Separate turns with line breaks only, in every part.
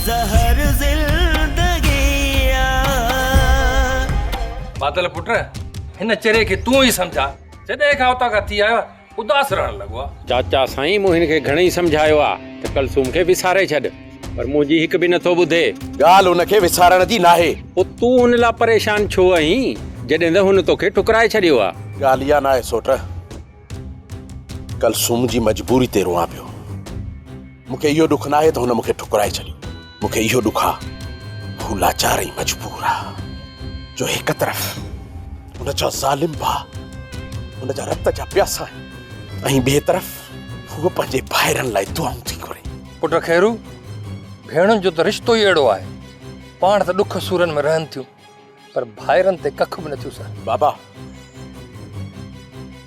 ज़हर ज़िंदगी
बादल पुट हिन चेहरे खे तूं ई सम्झा जॾहिं खां उतां खां थी आयो उदास रहण लॻो आहे।
चाचा साईं मूं हिनखे घणेई सम्झायो आहे त कलसूम खे विसारे छॾ, पर मुंहिंजी हिकु बि नथो ॿुधे।
ॻाल्हि हुनखे विसारण जी नाहे।
पोइ तूं हुन लाइ परेशान छो आहीं जॾहिं त हुन तोखे ठुकराए छॾियो आहे?
ॻाल्हि इहा नाहे सोट, कलसूम जी मजबूरी ते रोआं पियो। मूंखे इहो ॾुख नाहे त हुन मूंखे ठुकराए छॾियो। मूंखे इहो ॾुख आहे हू लाचार ऐं मजबूर आहे जो हिकु तरफ़ हुनजा ज़ालिम भाउ हुनजा रत जा प्यासा ऐं ॿिए तरफ़ हूअ पंहिंजे भाइरनि लाइ दुआऊं थी घुरे।
पुट खैरू, भेणुनि जो त रिश्तो ई अहिड़ो आहे, पाण त ॾुख सूरनि में रहनि थियूं पर भाइरनि ते कख बि नथियूं सह।
बाबा,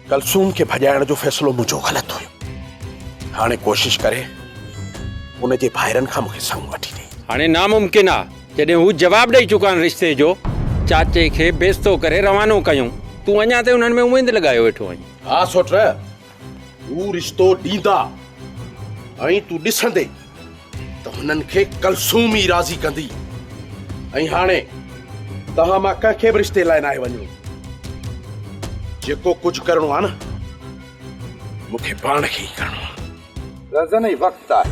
कलसूम खे भॼाइण जो फ़ैसिलो मुंहिंजो ग़लति हुयो। हाणे कोशिश करे उनजे भाइरनि खां मूंखे साम्हूं वठी ॾे।
हाणे नामुमकिन आहे जॾहिं हू जवाबु ॾेई चुका आहिनि रिश्ते जो। चाचे खे बेइज़्तो करे रवानो कयूं, तूं अञा ताईं उन्हनि में उमेद लॻायो वेठो आहीं।
हा सोट, हू रिश्तो ॾींदा ऐं तूं ॾिसंदे त हुननि खे कलसूम ई राज़ी कंदी। ऐं हाणे तव्हां मां कंहिंखे बि रिश्ते लाइ नाहे वञो। जेको कुझु करणो आहे न मूंखे पाण खे ई करणो आहे।
रज़न ई वक़्तु आहे,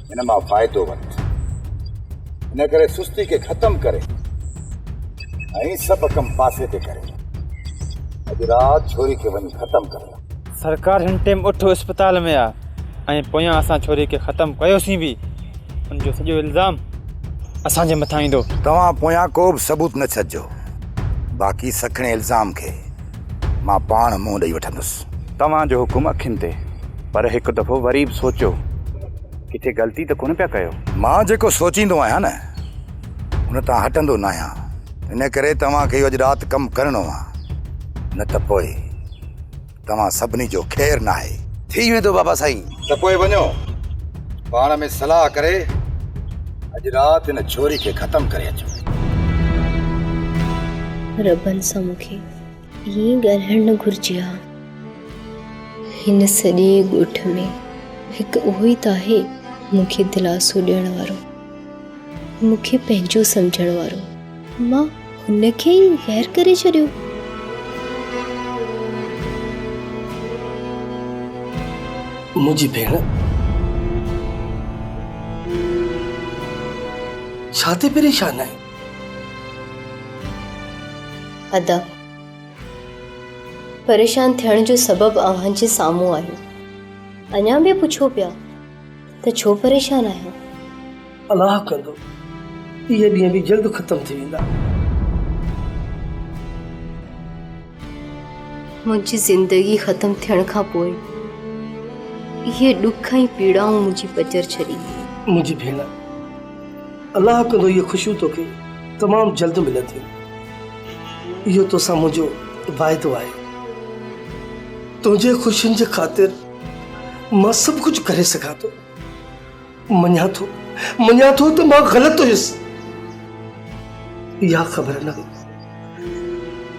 हिन मां फ़ाइदो वठि। हिन करे सुस्ती खे ख़तमु करे ऐं सभु कम पासे ते करे अॼु राति छोरी खे वञी ख़तमु करे।
सरकार हिन टाइम उठो अस्पताल में आहे ऐं पोयां असां छोरी खे ख़तमु कयोसीं बि, उनजो सॼो इल्ज़ाम असांजे मथां ईंदो।
तव्हां पोयां को बि सबूत न छॾिजो, बाक़ी सखणे इल्ज़ाम खे मां पाण मुंहुं ॾेई वठंदुसि।
तव्हांजो हुकुम अखियुनि ते, पर हिकु दफ़ो वरी बि सोचो किथे ग़लती त कोन पिया कयो।
मां जेको सोचींदो आहियां न हुन तां हटंदो न आहियां। इन करे तव्हांखे इहो अॼु राति कमु करिणो आहे, न त पोइ तव्हां सभिनी जो ख़ैरु न आहे।
थी वेंदो बाबा साईं।
त पोइ वञो पाण में सलाह करे अॼु राति हिन छोरी खे ख़तमु करे अचो।
रबनि सां मूंखे ईअं ॻाल्हाइणु न घुरिजे हा। हिन सॼे ॻोठ में हिकु उहो ई त आहे मूंखे दिलासो ॾियण वारो, मूंखे पंहिंजो सम्झण वारो। मां हुनखे ई गैर करे छॾियो।
मुंहिंजी भेण छा ते परेशान आहे?
अदा, परेशान थियण जो सबबु अव्हां जे साम्हूं आहे। अञा बि पुछो पिया त छो परेशान आहियो?
अलाह कंदो इहे ॾींहं बि जल्द ख़तमु थी वेंदा।
मुंहिंजी ज़िंदगी ख़तमु थियण खां पोइ इहे ॾुख ऐं पीड़ाऊं मुंहिंजी पचर छॾी।
मुंहिंजी भेण, अलाह कंदो इहे ख़ुशियूं तोखे तमामु जल्द मिलंदियूं। इहो तोसां मुंहिंजो वाइदो आहे। तुंहिंजे ख़ुशियुनि जे ख़ातिर मां सभु कुझु करे सघां थो। मञा थो त मां ग़लति हुयुसि। इहा ख़बर न हुई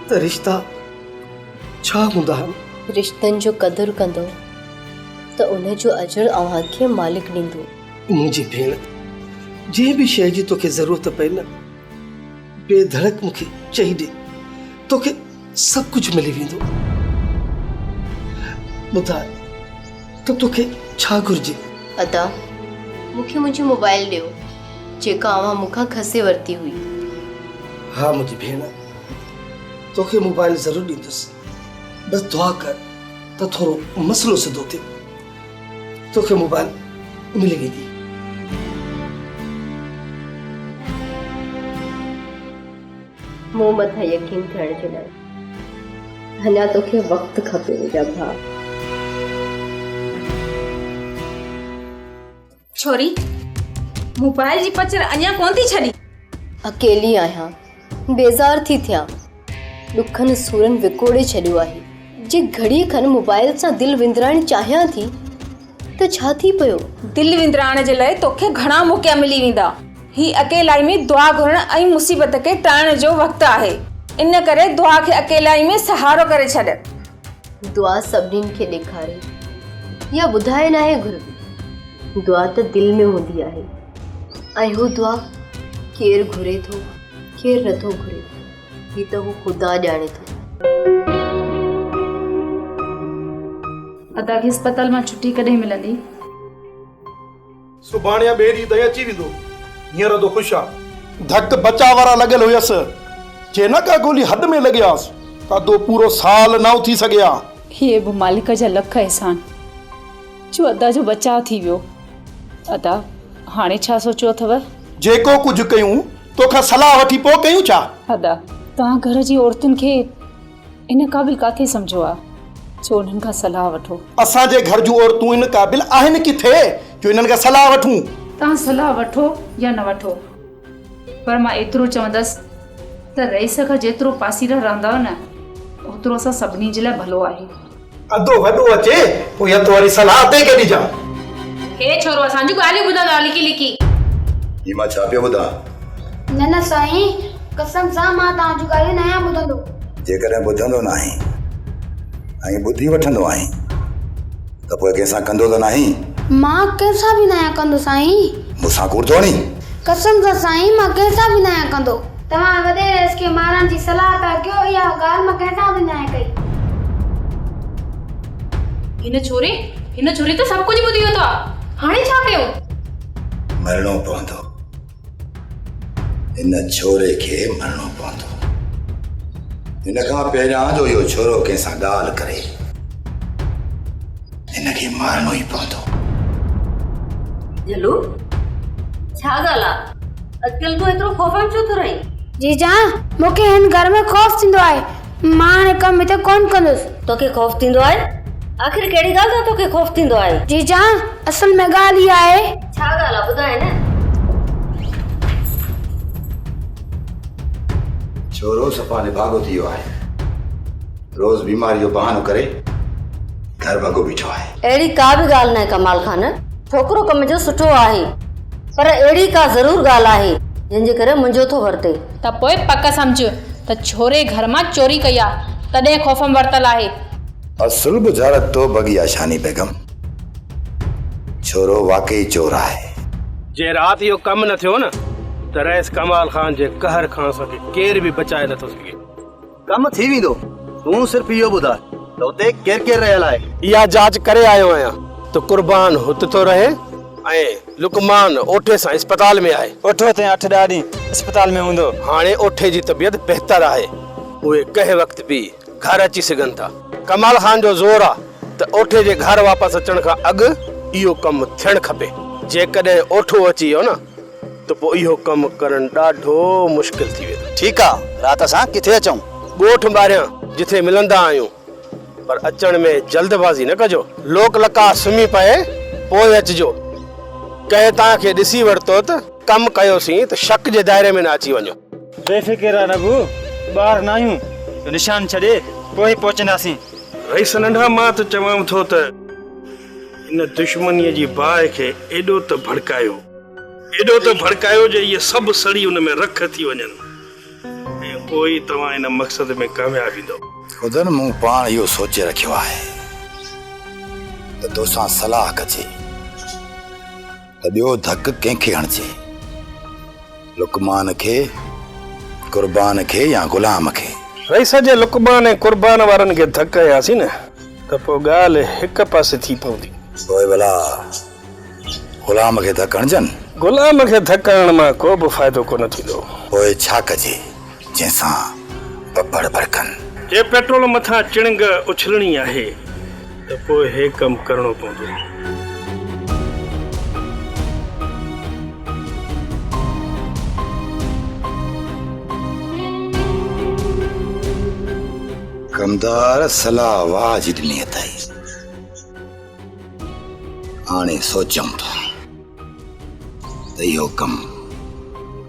त रिश्ता छा हूंदा आहिनि।
रिश्तनि जो क़दुरु कंदो त उन जो अजर अव्हां खे मालिक ॾींदो।
मुंहिंजी भेण, जंहिं बि शइ जी तोखे ज़रूरत पए न, बेधड़क मूंखे चई ॾे, तोखे सभु कुझु मिली वेंदो। ॿुधाए त तोखे छा घुरिजे?
अदा, मूंखे मुंहिंजो मोबाइल ॾियो जेका अव्हां मूंखां खसे वरिती हुई।
हाँ मुंहिंजी भेण, तोखे मोबाइल ज़रूरु ॾींदुसि। बस दुआ कर त थोरो मसलो सिधो थिए। तोखे मोबाइल मिली वेंदी।
मूं मथां यकीन थियण जे लाइ अञा तोखे वक़्तु खपे मुंहिंजा भाउ।
छोरी, मोबाइल जी पचर अञा कोन थी छॾी?
अकेली आहियां, बेज़ार थी थियां। ॾुखनि सूरनि विकोड़े छॾियो आहे। जे घड़ीअ खनि मोबाइल सां दिलि विंदराइण चाहियां थी त छा थी पियो?
दिलि विंदराइण जे लाइ तोखे घणा मौक़ा मिली वेंदा। ही अकेलाई में दुआ घुरण ऐं मुसीबत खे टाइण जो वक़्तु आहे। इन करे दुआ खे अकेलाई में सहारो करे छॾ।
दुआ सभिनीनि खे ॾेखारे या ॿुधाए न आहे घुरिबी। दुआ त दिलि में हूंदी आहे। ऐं हू दुआ केरु घुरे थो केरु नथो घुरे ही त हू ख़ुदा ॼाणे थो।
अदा खे अस्पताल मां छुट्टी कॾहिं मिलंदी?
सुभाणे या ॿिए ॾींहुं ताईं अची वेंदो। हींअर तो ख़ुशि आहे। धक बचा वारा लॻियल हुयसि जे न का गोली हद में लॻियासि कादो पूरो साल न थी सघिया।
ये बि मालिक जा लख एहसान जो अदा जो बचाव थी वियो। अदा हाणे छा सोचियो अथव?
जेको कुझु कयूं तोखां सलाह वठी पोइ कयूं छा?
अदा तव्हां घर जी औरतुनि खे इन क़ाबिल काथे सम्झो आहे जो उन्हनि खां सलाह वठो?
असांजे घर जूं औरतूं इन क़ाबिल आहिनि किथे जो इन्हनि खां सलाह वठूं?
तव्हां सलाह वठो या न वठो पर मां एतिरो चवंदसि त रईस खां जेतिरो पासीरा रहंदा न ओतिरो असां सभिनी जे लाइ भलो आहे।
अधो वॾो अचे पोइ या तो वरी सलाह ते के ॾिजां।
हे छोरो असांजूं ॻाल्हियूं ॿुधंदो लिकी लिकी।
ही मां छा पियो ॿुधां?
न न साईं कसम सां मां तव्हांजूं ॻाल्हियूं न आहियां ॿुधंदो।
जेकॾहिं ॿुधंदो न आहीं ऐं ॿुधी वठंदो आहीं त पोइ कंहिंसां कंदो त नहीं?
मां कंहिंसां बि न आहियां कंदो साईं।
मूंसां कूड़ थोड़ी?
कसम सां साईं मां कंहिंसां बि न आहियां कंदो। तव्हां वॾे रईस खे मारण जी सलाह था कयो इहा ॻाल्हि मां कंहिंसां बि न आहियां कई।
हिन छोरे त सभु कुझु ॿुधी वरितो आहे। हाणे छा कयूं?
मरणो पवंदो। हिन छोरे खे मरणो पवंदो। हिन खां पहिरियां जो इहो छोरो कंहिंसां ॻाल्हि करे हिनखे मारणो ई पवंदो।
जलू छा ॻाल्हि आहे? अॼुकल्ह तूं एतिरो ख़ौफ़ान छो थो रहीं?
जीजा मूंखे हिन घर में ख़ौफ़ थींदो आहे। मां हाणे कमु हिते कोन कंदुसि।
तोखे ख़ौफ़ थींदो आहे? आख़िर कहिड़ी ॻाल्हि सां तोखे ख़ौफ़ थींदो आहे?
जीजा असल में ॻाल्हि इहा आहे।
छा ॻाल्हि आहे ॿुधाए न?
छोरो सफ़ा निभागो थी वियो आहे। रोज़ बीमारी जो बहानो करे घर भॻो बीठो आहे।
अहिड़ी का बि ॻाल्हि न आहे कमाल खान। छोकिरो कम जो सुठो आहे पर अहिड़ी का ज़रूर ॻाल्हि आहे जंहिंजे करे मुंहिंजो थो वरिते।
त पोइ पक सम्झ त छोरे घर मां चोरी कई आहे तॾहिं ख़ौफ़ वरितल आहे।
असुल बुझारत तो बगिया शानी बेगम। छोरो वाकई चोर आहे।
जे राति इहो कमु न थियो न त रईस कमाल खान जे कहर खां असांखे केरु बि बचाए नथो सघे।
कमु थी वेंदो। तूं सिर्फ़ु इहो ॿुधाए त उते केरु केरु रहियल आहे?
इहा जांच करे आयो आहियां त कुर्बान हुत थो रहे ऐं लुकमान ओठे सां अस्पताल में आहे।
ओठो ते 8-10 ॾींहं अस्पताल में हूंदो।
हाणे ओठे जी तबियत बहितर आहे। उहे कंहिं वक़्त बि घर अची सघनि था। कमाल खान जो ज़ोर आहे त ओठे जे घर वापसि अचण खां अॻु इहो कमु थियणु खपे। जेकॾहिं ओठो अची वियो न त पोइ इहो कमु करणु ॾाढो मुश्किल थी वेंदो।
ठीकु आहे राति असां किथे अचूं?
ॻोठ ॿाहिरियां जिथे मिलंदा आहियूं पर अचण में जल्दबाज़ी न कजो। लोक लका सुम्ही पए पोइ अचिजो। कंहिं तव्हांखे ॾिसी वरितो त कमु कयोसीं त शक जे दायरे में न अची वञो।
बेफ़िक्र आहे नबू ॿाहिरि न आहियूं निशान छॾे पोइ पहुचंदासीं।
रईस नंढा मां त चवां थो त इन दुश्मनीअ जी बाहि खे एॾो त भड़कायो जे इहे सभु सड़ी उन में रख थी वञनि ऐं पोइ तव्हां इन मक़सद में कामयाबु थींदो।
खुदनि मूं पाण इहो सोचे रखियो आहे त तोसां सलाह कजे त ॿियो धक कंहिंखे हणिजे, लुकमान खे, कुर्बान खे या गुलाम खे।
रईस जे लुकमान ऐं कुर्बान वारनि खे धक हयासीं न त पोइ ॻाल्हि हिक पासे थी पवंदी।
पोइ भला गुलाम खे धक हणजनि?
गुलाम खे धक हणण मां को बि फ़ाइदो कोन थींदो।
पोइ छा कजे जंहिंसां बब्बड़ भड़कनि?
जे पेट्रोल मथां चिणग उछलणी आहे त पोइ हे कमु करणो पवंदो।
कमदार सलाह वाज ॾिनी अथई। हाणे सोचूं था त इहो कमु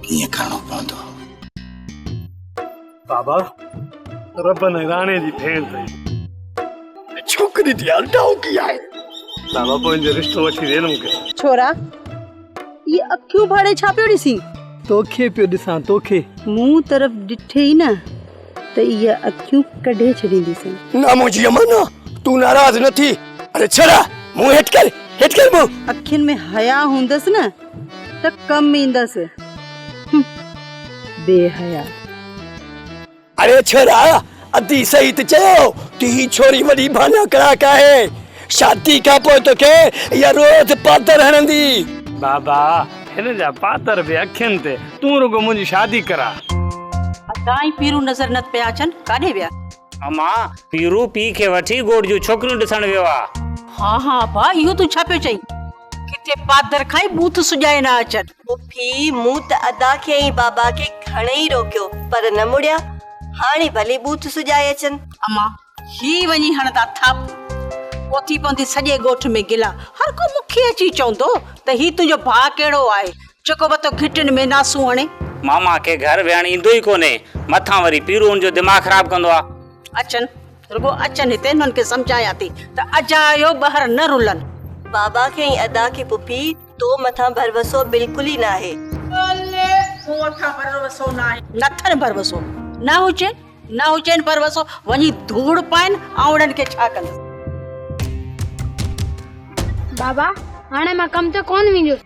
कीअं करणो पवंदो।
बाबा रब ने राणे जी भेण अथई। छोकिरी जी अलटाओ की आहे। बाबा पोइ जो रिश्तो वठी ॾे न मूंखे।
छोरा ये अखियूं फाड़े छा पियो ॾिसी?
तोखे पियो ॾिसां तोखे।
मूं तरफ़ ॾिठे ई न त इहे अखियूं कढे छॾींदीसीं।
ना मुंहिंजी अमना तूं नाराज़ न थी। अरे छड़ा मुंह हेठ कर मुंह।
अखियुनि में हया हूंदसि न त कम ईंदसि बेहया।
अरे छोरा अदी सही तो चयो ती छोरी वडी भाना कड़ाक है शादी का पोइ तो के या रोज पातर हणंदी।
बाबा हिन जा पातर बि अखियुनि ते तूं रुगो मुंहिंजी शादी करा।
ताई पीरू नज़र न पिया अचनि काॾे विया?
अमा पीरू पी के वठी गोड़ जो छोकरियूं ॾिसण वियो आहे।
हाँ हाँ भा इहो तूं छा पियो चई? किथे पादर खाई बूथ सुॼाए न अचनि।
पुफी मूं त अदा खे ऐं बाबा खे घणेई रोकियो पर न मुड़िया। हाणे भले बूथ सुॼाए अचनि।
अमा ही वञी हणंदा थाप पोथी पवंदी सॼे ॻोठ में गिला। हर को मूंखे अची चवंदो त ही तुंहिंजो भाउ कहिड़ो आहे जेको बतो घिटिन में नासूं हणे।
मामा के घर वेहण ईंदो ई कोन्हे मथां वरी पीरू उनजो दिमाग़ ख़राब कंदो आहे।
अचनि रुगो अचनि हिते हुननि खे सम्झायां थी त अजायो ॿाहिरि न रुलनि।
बाबा खे ऐं अदा खे पुफी तो मथां भरवसो बिल्कुल ई न आहे।
नथनि भरवसो न हुजनि भरवसो वञी धूड़ पाइनि आवड़नि खे छा कंदसि।
बाबा हाणे मां कम ते कोन वेंदुसि।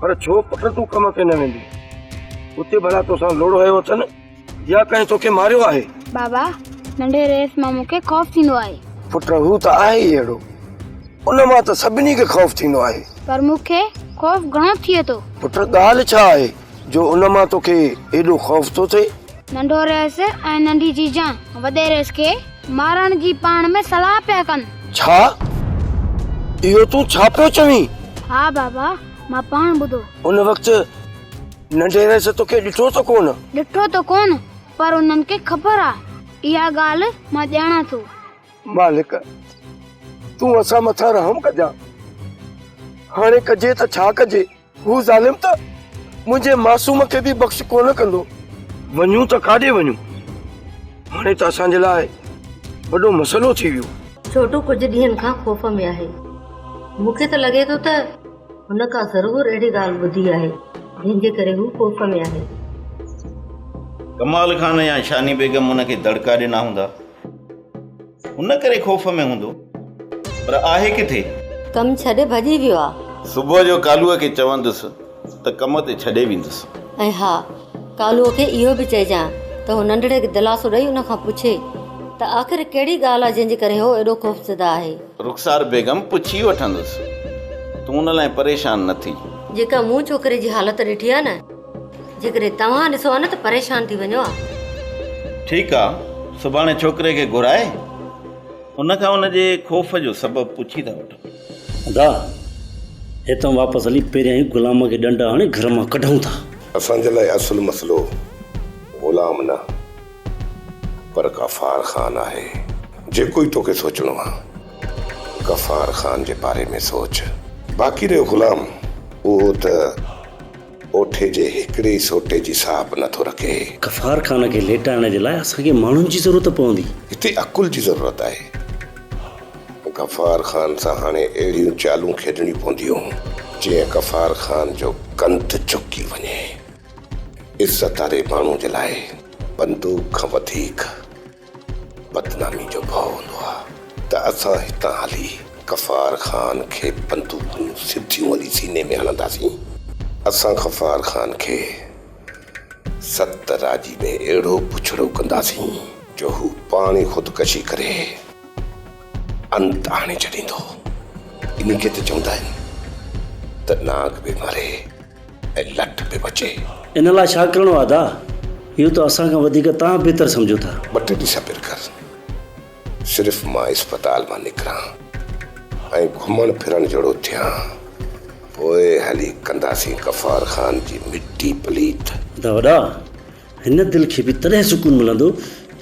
पर छो पुट तूं कम ते न वेंदी? उते भला तोसां लोड़ो आयो अथनि या कंहिं तोखे मारियो आहे?
बाबा नंढे रेस मां मूंखे खौफ थींदो आहे।
पुट हू त आहे ई अहिड़ो उन मां त सभिनी खे खौफ थींदो आहे।
पर मूंखे खौफ घणो थिए थो।
पुट ॻाल्हि छा आहे जो उन मां तोखे एॾो खौफ थो थिए?
नंढो रेस ऐं नंढी जीजा वॾे रेस खे मारण जी पाण में सलाह पिया कनि।
छा इहो तूं छा पियो चवीं?
हा बाबा मां पाण ॿुधो।
उन वक़्तु नंढे रेस तोखे ॾिठो त कोन?
ॾिठो त कोन पर उन्हनि खे ख़बर आहे इहा ॻाल्हि मां ॼाणा थो।
मालिक तूं असां मथां रहम कजां। हाणे कजे त छा कजे हू ज़ालिम त मुंहिंजे मासूम खे बि बख़्श कोन कंदो। वञूं त काॾे वञूं? हाणे त असांजे लाइ वॾो मसइलो थी वियो।
छोटू कुझु ॾींहंनि खां खौफ़ में आहे। मूंखे त लॻे थो त हुन खां ज़रूर अहिड़ी ॻाल्हि ॿुधी आहे जंहिंजे करे हू खौफ़ में आहे।
कमाल खान या शानी बेगम हुनखे दड़का ॾिना हूंदा हुन करे खौफ़ में हूंदो पर आहे किथे?
कमु छॾे भॼी वियो आहे।
सुबुह जो कालूअ खे चवंदुसि त कम ते छॾे वेंदुसि।
ऐं हा कालूअ खे इहो बि चइजां त हू नंढड़े खे दिलासो ॾेई हुन खां पुछे त आख़िर कहिड़ी ॻाल्हि आहे जंहिंजे करे हो एॾो खौफ़ज़दा आहे।
रुखसार बेगम पुछी वठंदुसि तूं हुन लाइ परेशान न थी।
जेका मूं छोकिरे जी हालत ॾिठी आहे न जेकॾहिं तव्हां ॾिसो आहे न त परेशान थी वञो आहे।
ठीकु आहे सुभाणे छोकिरे खे घुराए हुन खां हुनजे खौफ़ जो सबबु पुछी था वठूं।
अदा हितां वापसि हली पहिरियां ई गुलाम खे डंडा हणी घर मां कढूं था।
असांजे लाइ असुल मसलो गुलाम न पर गफ़ार ख़ान आहे। जेको ई तोखे सोचणो आहे गफ़ार ख़ान जे बारे में सोच। बाक़ी रहियो गुलाम उहो त ओठे जे हिकिड़े सोटे जी साहब नथो रखे।
गफ़ार ख़ान खे लेटाइण जे लाइ असांखे माण्हुनि जी ज़रूरत पवंदी।
हिते अकुल जी ज़रूरत आहे। गफ़ार ख़ान सां हाणे अहिड़ियूं चालूं खेॾणियूं पवंदियूं जीअं गफ़ार ख़ान जो कंध चुकी वञे। इज़त वारे माण्हू जे लाइ बंदूक खां वधीक बदनामी जो भउ हूंदो आहे त असां हितां हली गफ़ार ख़ान खे बंदूकूं सिधियूं हली सीने में हणंदासीं। असां गफ़ार ख़ान खे सत राजी में अहिड़ो पुछड़ो कंदासीं जो हू पाण ई ख़ुदकशी करे अंत आणे छॾींदो। इन खे त चवंदा आहिनि त नाग बि मरे ऐं लट बि बचे।
इन लाइ छा करिणो आहे दा? इहो त असां खां वधीक तव्हां बहितर सम्झो था।
ॿ टे ॾींहं सब्र कर। सिर्फ़ मां इस्पताल मां निकिरां ऐं घुमण फिरण जहिड़ो थियां पोइ हली कंदासीं गफ़ार ख़ान जी मिटी पलीत।
वॾा हिन दिलि खे बि तॾहिं सुकून मिलंदो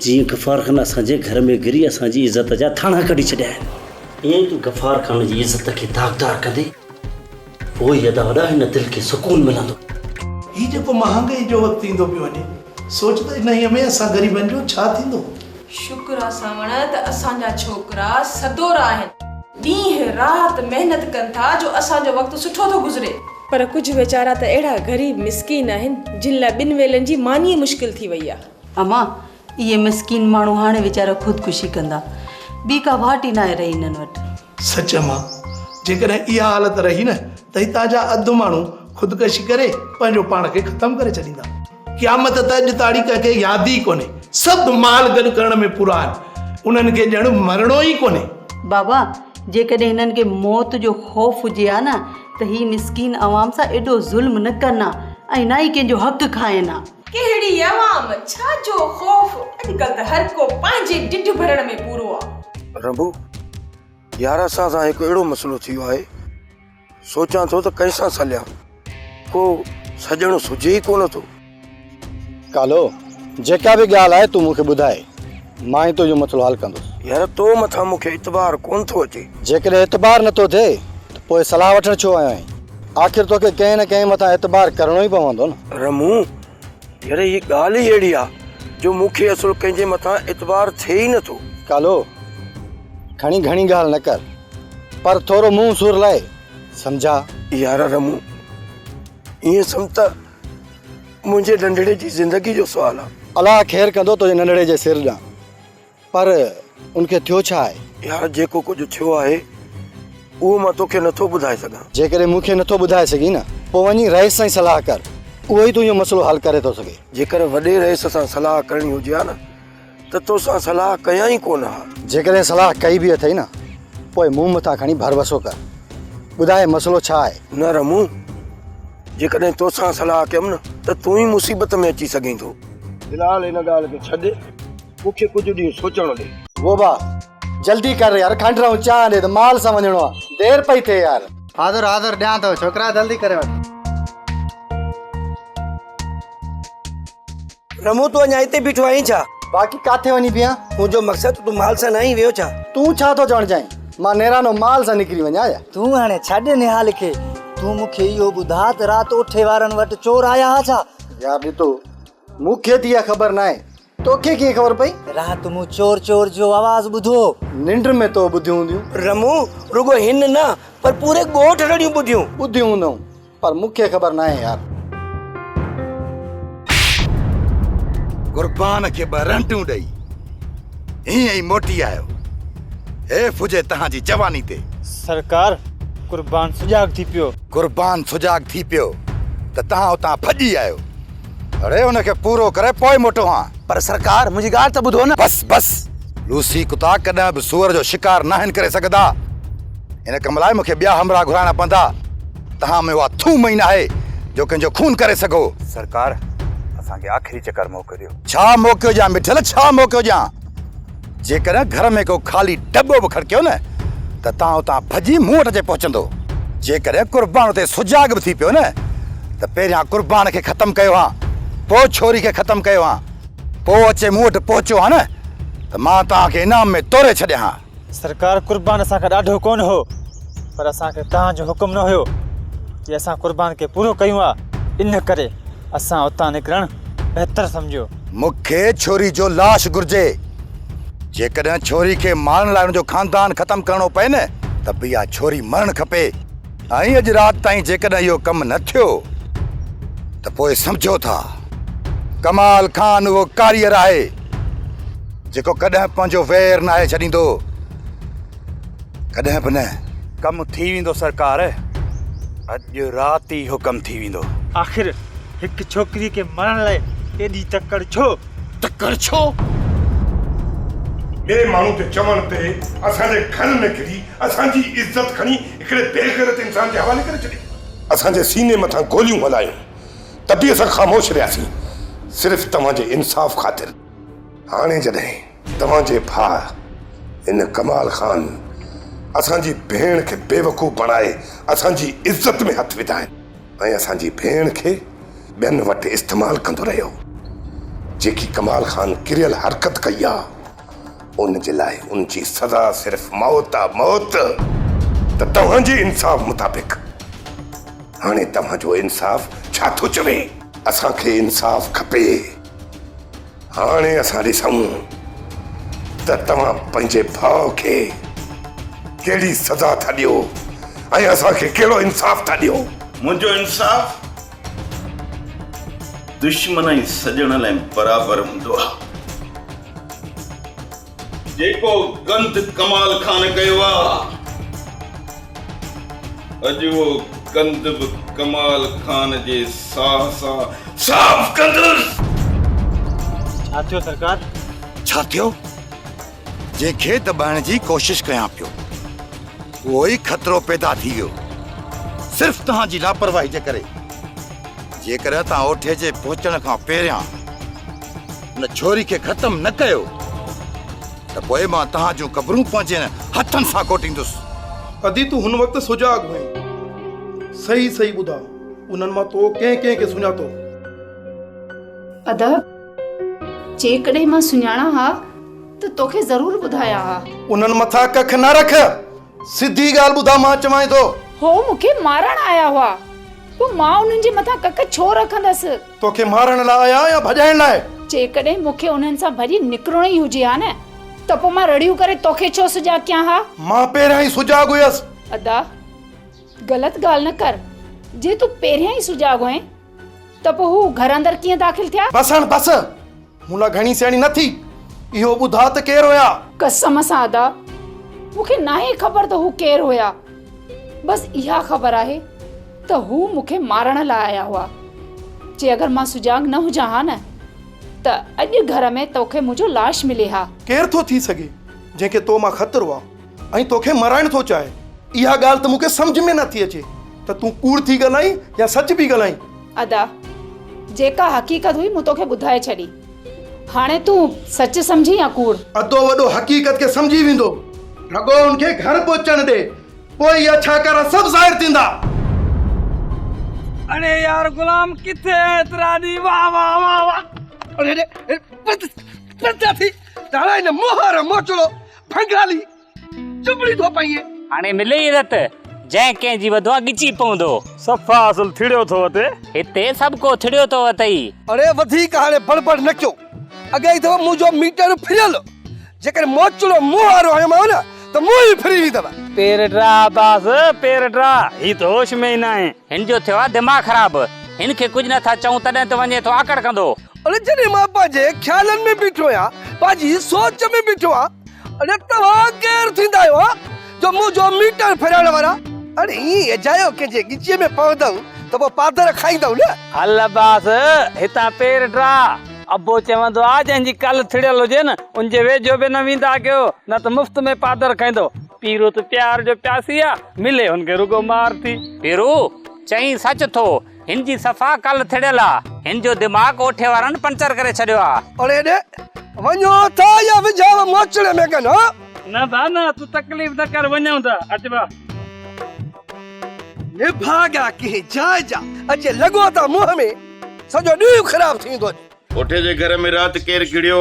जीअं गफ़ार ख़ान असांजे घर में गिरी असांजी इज़त जा थाणा कढी छॾिया आहिनि। ईअं ई तूं गफ़ार ख़ान जी इज़त खे दागदार कंदे पोइ अदा वॾा हिन दिलि खे सुकून मिलंदो।
ही जेको महांगाई जो वक़्तु ईंदो पियो वञे सोच त इन्हीअ में असां ग़रीबनि जो छा थींदो।
शुक्र आहे सावण त असांजा छोकिरा सदोरा आहिनि। ॾींहं राति महिनत कनि था जो असांजो वक़्तु सुठो थो गुज़रे। पर कुझु वीचारा त अहिड़ा ग़रीब मिसकीन आहिनि जिन लाइ ॿिनि वेलनि जी मानी मुश्किल थी वई आहे।
अमा इहे मिसकीन माण्हू हाणे वीचारा ख़ुदकुशी कंदा। ॿी का वाट ई न आहे रही हिननि वटि।
सच मां जेकॾहिं इहा हालत रही न त हितां जा अधु माण्हू
ख़ुदकशी करे पंहिंजो पाण खे ख़तमु करे छॾींदा। क़यामत त अॼु तारीख़ खे यादि ई कोन्हे। सभु माल गॾु करण में पूरा आहिनि, उन्हनि खे ॼण मरणो ई कोन्हे।
बाबा जेकॾहिं हिननि खे मौत जो ख़ौफ़ हुजे हा न त ही मिसकीन अवाम सां एॾो ज़ुल्म न कनि ऐं न ई कंहिंजो हक़ खाइनि हा।
कहिड़ी अवाम, छा जो ख़ौफ़? अॼुकल्ह त हर को पंहिंजे ढिढ भरण में पूरो आहे।
रंबू यार असां सां हिकु अहिड़ो मसइलो थी वियो आहे, सोचां थो त कंहिंसां सलियां, को सजणो सुझे ई कोन थो।
कालो जेका बि ॻाल्हि आहे तूं मूंखे ॿुधाए, मां ई तुंहिंजो मसइलो हल कंदुसि।
यार तो मथां मूंखे इतबार कोन थो अचे।
जेकॾहिं इतबार नथो थिए त पोइ सलाह वठण छो आयो आहीं? आख़िर तोखे कंहिं न कंहिं मथां इतबार करणो ई पवंदो न।
रमू यार ये ॻाल्हि ई अहिड़ी आहे जो मूंखे असुल कंहिंजे मथां इतबार थिए ई नथो।
कालो खणी घणी ॻाल्हि न कर, पर थोरो मुंहुं सुर लाए सम्झा।
यार रमू ईअं सम्झ त मुंहिंजे नंढड़े जी ज़िंदगी जो सुवाल आहे।
अलाह ख़ैर कंदो तुंहिंजे नंढड़े जे सिर ॾांहुं, पर उनखे थियो छा आहे?
यार जेको कुझु थियो आहे उहो मां तोखे नथो ॿुधाए सघां।
जेकॾहिं मूंखे नथो ॿुधाए सघी न, पोइ वञी रईस सां सलाह कर, उहो ई तुंहिंजो मसइलो हल करे थो सघे।
जेकर वॾे रईस सां सलाह करणी हुजे हा न त तोसां सलाह कयां ई कोन हा।
जेकॾहिं सलाह कई बि अथई न, पोइ मुंहुं मथां खणी भरवसो कर, ॿुधाए मसइलो छा आहे।
न रमू जेकॾहिं तोसां सलाह कयमि न त तूं ई मुसीबत में अची सघीं थो। फ़िलहाल हिन ॻाल्हि खे छॾे, मूंखे कुझु ॾींहं सोचणु ॾे।
वो बा जल्दी कर यार, खंड रहूं चाह ॾे त माल सां वञिणो आहे, देरि पई थिए यार। हाज़ुर हाज़ुर ॾियां थो, छोकिरा जल्दी करे वठ।
रमू तूं अञा हिते बीठो आहीं छा?
बाक़ी काथे वञी बीहां?
मुंहिंजो मक़सदु तूं माल सां न आई वियो छा?
तूं छा थो चवणु चाहीं? मां नेरानो माल सां निकिरी वञा या?
तूं हाणे छॾ निहाल खे, तूं मूंखे इहो ॿुधा त राति उठे वारनि वटि चोर आया हा छा?
यार ॾिठो मूंखे त इहा ख़बर न आहे, तोखे कीअं ख़बर पई?
राति मूं चोर चोर जो आवाज़ ॿुधो।
निंड में तो ॿुधियूं हूंदियूं।
रमू रुगो हिन न पर पूरे ॻोठ रड़ियूं
ॿुधियूं हूंदियूं, पर मूंखे ख़बर न आहे यार।
कुर्बान खे ॿ रंटियूं ॾेई हीअं ई मोटी आयो। हे फुजे तव्हांजी जवानी ते।
सरकार कुर्बान सुजाग थी पियो।
कुर्बान सुजाग थी पियो त तव्हां उतां भॼी आयो। अरे उनखे पूरो करे पोइ मोटो हा।
पर सरकार मुंहिंजी ॻाल्हि त ॿुधो न।
बस बस लूसी कुता कॾहिं बि सूअर जो शिकार न आहिनि करे सघंदा। इन कम लाइ मूंखे ॿिया हमराह घुराइणा पवंदा। तव्हां में उहा थूम ई न आहे जो कंहिंजो खून करे सघो।
सरकार असांखे आख़िरी चकर मौक़ो ॾियो।
छा मौक़ो ॾियां मिठल, छा मौक़ो ॾियां? जेकॾहिं घर में को ख़ाली डॿो बि खड़कियो न त तव्हां उतां भॼी मूं वटि अचे पहुचंदो। जेकॾहिं कुर्बान उते सुजाग बि थी पियो न त पहिरियां कुर्बान खे ख़तमु कयो हा, पोइ छोरी खे ख़तमु कयो हा, पोइ अचे मूं वटि पहुचियो हा न त मां तव्हांखे इनाम में तोरे छॾियां हा।
सरकार कुर्बान असांखे ॾाढो कोन हो, पर असांखे तव्हांजो हुकुम न हुयो कि असां कुर्बान खे पूरो कयूं हा, इन करे असां उतां निकिरणु बहितर सम्झियो।
मूंखे छोरी जो लाश घुर्जे। जेकॾहिं छोरी खे मारण लाइ हुनजो खानदान ख़तमु करणो पए न त बि इहा छोरी मरणु खपे। ऐं अॼु राति ताईं जेकॾहिं इहो कमु न थियो त पोइ सम्झो था कमाल खान उहो कारीगर आहे जेको कॾहिं पंहिंजो वैर न आहे छॾींदो, कॾहिं बि न।
कमु थी वेंदो सरकार, अॼु राति ई हुकम थी वेंदो।
आख़िर हिकु छोकिरी खे मरण लाइ एॾी तकड़ छो?
तकड़ छो?
ॿिए माण्हू ते चवण ते असांजे घर में किरी असांजी इज़त खणी हिकिड़े बेग़ैरत इंसान जे हवाले करे छॾी। असांजे सीने मथां गोलियूं हलायूं त बि असां ख़ामोश रहियासीं, सिर्फ़ु तव्हांजे इंसाफ़ ख़ातिर। हाणे जॾहिं तव्हांजे भाउ इन कमाल खान असांजी भेण खे बेवकूफ़ बणाए असांजी इज़त में हथ विधाइनि ऐं असांजी भेण खे ॿियनि वटि इस्तेमालु कंदो रहियो, जेकी कमाल खान किरियल हरकत कई आहे उन जे लाइ उनजी सज़ा सिर्फ़ मौत आहे, मौत। त तव्हांजे इंसाफ़ मुताबिक़ हाणे तव्हांजो इंसाफ़ छा थो चवे? असांखे इंसाफ़ खपे। हाणे असां ॾिसूं त तव्हां पंहिंजे भाउ खे कहिड़ी सज़ा था ॾियो ऐं असांखे कहिड़ो इंसाफ़ था ॾियो।
मुंहिंजो इंसाफ़ दुश्मन ऐं सजण लाइ बराबरि हूंदो आहे। जेको गंद कमाल खान कयो आहे अॼु उहो गंद बि कमाल खान जे साह सां साफ़ कंदुसि।
छा थियो सरकार?
छा थियो? जंहिंखे दॿाइण जी कोशिश कयां पियो उहो ई खतरो पैदा थी वियो, सिर्फ़ तव्हांजी लापरवाही जे करे। जेकर तव्हां ओठे जे पहुचण खां पहिरियां उन छोरी खे ख़तम न कयो त पोइ मां तव्हांजूं क़बरूं पंहिंजे हथनि सां कोटींदुसि।
अदी तूं हुन वक़्तु सुजाग हुई, सही सही ॿुधा, उन्हनि मां तो कंहिं खे सुञातो?
अदा जेकॾहिं मां सुञाणा हा त तोखे ज़रूर ॿुधाया हा।
उन्हनि मथां कख न रख, सिधी ॻाल्हि ॿुधा, मां चवां थो।
हो मूंखे मारण आया हुआ, पोइ मां उन्हनि जे मथां कख छो रखंदसि?
तोखे मारण लाइ आया या भॼाइण लाइ?
जेकॾहिं मूंखे उन्हनि सां भॼी निकिरणो ई हुजे हा न त पोइ मां रड़ियूं करे तोखे छो सुजाग कयां हा?
मां पहिरियां ई सुजाग हुयसि।
अदा ग़लति ॻाल्हि न कर, जे तूं पहिरियां ई सुजाग हुए त पोइ हू घर अंदरि कीअं दाख़िल थिया?
बस मूं लाइ घणी सियाणी न थी, इहो ॿुधा त केरु हुया?
कसम सां अदा मूंखे नाहे ख़बर त हू केरु हुया, बस इहा ख़बर आहे त हू मूंखे मारण लाइ आया हुआ। जे अगरि मां सुजाग न हुजां हा न त अॼु घर में तोखे मुंहिंजो लाश मिले हा।
केरु थो थी सघे जंहिंखे तो मां ख़तरो आहे ऐं तोखे मराइण थो चाहे? इहा ॻाल्हि त मूंखे सम्झ में नथी अचे त तूं कूड़ थी ॻाल्हाई या सच बि ॻाल्हाई।
अदा जेका हक़ीक़त हुई मूं तोखे ॿुधाए छॾी, हाणे तूं सच सम्झी या कूड़?
अदो वॾो हक़ीक़त खे सम्झी वेंदो, रगो उनखे घर पहुचण दे, पोइ इहा छाकारा सभु ज़ाहिर थींदा।
अरे यार गुलाम किथे है तरानी? वाह वाह वाह वाह।
अरे पता थी तारा इन मोहर मोचलो भंगाली चुपड़ी थो पाइए।
हाणे मिले ई रत जंहिं कंहिं जी वधवा गिची पवंदो।
सफ़ा असुल थिड़ियो थो अते
हिते सभु को थिड़ियो थो अथई।
अरे वधीक हाणे बड़बड़ न कयो, अॻे थो मुंहिंजो मीटर फिरियल, जेकर मोचलो मोहर हयो मां न त मुंह ई फिरी वेंदव।
पेर ड्रा बास पेर ड्रा, ही तो होश में ही ना है।
हिन जो थियो आहे दिमाग़ ख़राब, हिन खे कुझु नथा चऊं तॾहिं त वञे थो आकड़ कंदो।
अरे जॾहिं मां पंहिंजे ख़्यालनि में बीठो आहियां, पंहिंजी सोच में बीठो आहियां, अरे तव्हां केरु थींदा आहियो जो मुंहिंजो मीटर फिराइण वारा? अरे हीअं जायो कंहिंजे गिचीअ में पवंदव त पोइ पादर खाईंदव न।
हल बास हितां पेर ड्रा। अबो चवंदो आहे जंहिंजी कल थिड़ियल हुजे न उनजे वेझो बि न वेंदा कयो, न त मुफ़्त में पादर खाईंदो। पीरो त प्यार जो प्यासी आहे, मिले हुनखे रुगो मार थी।
पीरू चई सच थो, हिन जी सफ़ा कल थिड़ियल आहे, हिन जो दिमाग़ ओठे वारनि पंचर करे छॾियो आहे।
अरे ॾे वञो था या विझाव मोचड़े में कन?
न बा न तूं तकलीफ़ न कर, वञूं था। अच बा
निभागा की जाए जा अचे लॻो था मुंह में, सॼो ॾींहुं ख़राब थींदो।
ओठे जे घर में राति केरु किड़ियो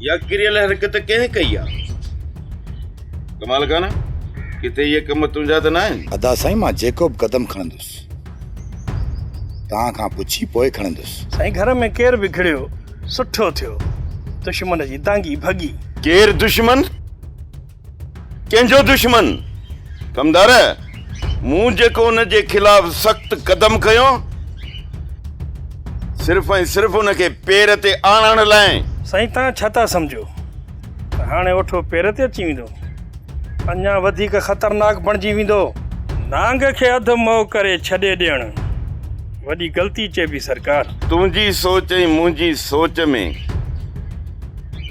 या किरियल हरकत कंहिं कई आहे? कमाल कान किथे इहे कम तुंहिंजा त न आहिनि?
अदा साईं, मां जेको बि क़दम खणंदुसि तव्हां खां पुछी पोइ खणंदुसि।
साईं घर में केरु बि खिड़ियो सुठो थियो, दुश्मन जी दांगी भगी।
केरु दुश्मन? कंहिंजो दुश्मन? कमदार मूं जेको हुन जे खिलाफ़ सख़्त कदम खयो सिर्फ़ ऐं सिर्फ़ हुनखे पेर ते आणण लाइ।
साईं तव्हां छा था सम्झो? हाणे वठो पेर ते अची वेंदो, अञा वधीक ख़तरनाक बणिजी वेंदो। नांग खे अधु मोह करे छॾे ॾियणु वॾी ग़लती चइबी सरकार।
तुंहिंजी सोच ऐं मुंहिंजी सोच में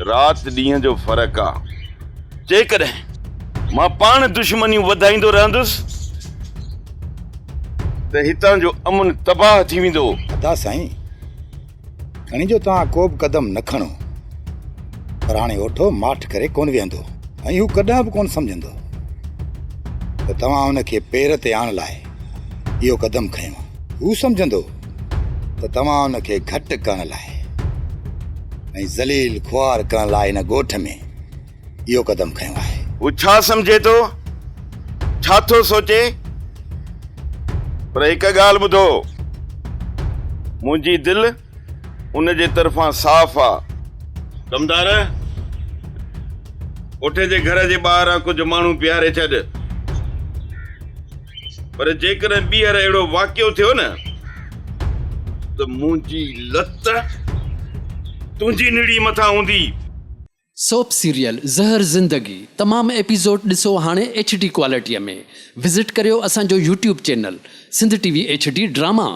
राति ॾींहं जो फ़र्क़ु आहे। जेकॾहिं मां पाण दुश्मनियूं वधाईंदो रहंदुसि त हितां जो अमन तबाह थी वेंदो।
अदा साईं, खणी जो तव्हां को बि क़दम न खणो, पर हाणे ओठो माठ करे कोन वेहंदो ऐं हू कॾहिं बि कोन सम्झंदो त तव्हां हुनखे पेर ते आणण लाइ इहो क़दम खयो। हू सम्झंदो त तव्हां हुनखे घटि करण लाइ ऐं ज़लील ख़्वार करण लाइ हिन ॻोठ में इहो क़दम खयो आहे।
हू छा सम्झे थो, छा थो सोचे? पर हिकु ॻाल्हि ॿुधो, मुंहिंजी दिलि उन जे तरफ़ां साफ़ आहे। कमदार ओठे जे घर जे ॿाहिरां कुझु माण्हू बीहारे छॾ, पर जेकॾहिं ॿीहर अहिड़ो वाक़ियो थियो न त मुंहिंजी लत तुंहिंजी निड़ी मथां हूंदी।
सोप सीरियल ज़हर ज़िंदगी तमाम एपिसोड ॾिसो हाणे HD क्वालिटीअ में। विज़िट करियो असांजो YouTube channel Sindh TV HD drama.